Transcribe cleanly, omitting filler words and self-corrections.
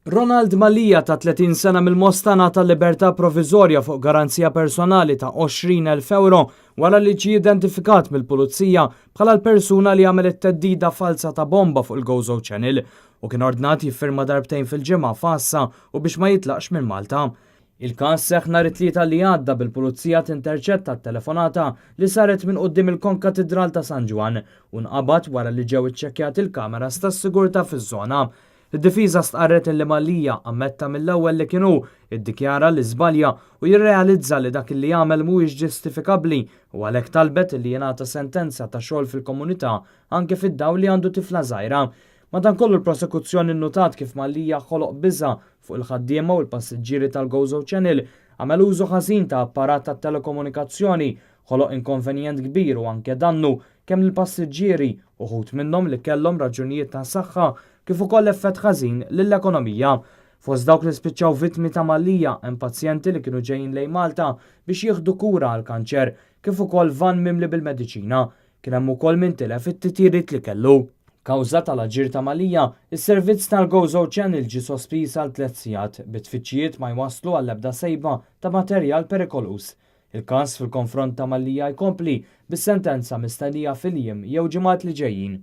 Ronald Malija ta' 30 sena mill-Mostana tal-Libertà Provizorja fuq garanzija personali ta' 20,000 euro wara li ġie identifikat mill-Pulizija bħala l-persuna li għamel it-teddida falsa ta' bomba fuq il-Gozo Channel u kien ordnat jiffirma darbtejn fil-ġimgħa fassa u biex ma jitlaqx minn Malta. Il-każ seħħ nhar it-tlieta li għadda bil-Pulizija tinterċetta t-telefonata li saret minn quddiem il-Konkatedral ta' San Ġwan u nqabad wara li ġew iċċekkjat il-kameras tas-sigurtà fiż-żona. Id-difiża stqarret li Malija ammetta mill-ewwel li kienu iddikjara li żbalja u jirrealizza li dak li jagħmel mhuwiex ġustifikabbli u għalhekk talbet li jingħata sentenza ta' xogħol fil-komunità anke fid-dawl li għandu tifla żgħira. Madankollu l-prosekuzzjoni nnutat kif Malija ħoloq biża' fuq il-ħaddiema u l-passiġġieri tal-Gozo Channel għamel użu ħażin ta' apparat tat telekomunikazzjoni, ħoloq inkonvenjent kbir u anke dannu kemm lill-passiġġieri uħud minnhom li kellhom raġunijiet ta' saħħa kif ukoll effett ħażin lill-ekonomija. Fost dawk li spiċċaw vittmi ta' Malija hemm pazjenti li kienu ġejjin lejn Malta biex jieħdu kura għal kanċer kif ukoll van mimli bil-mediċina. Kien hemm ukoll min tilef it-titjiriet li kellu. Kawża tal-aġir ta' Malija, is-servizz tal-Gozo Channel ġie sospiż għal 3 sigħat bit-tfittxijiet ma jwasslu għall-ebda sejba ta' materjal perikolus. Il-każ fil-konfront ta' Malija jkompli bis-sentenza mistennija fil-jiem jew ġimgħat li ġejjin.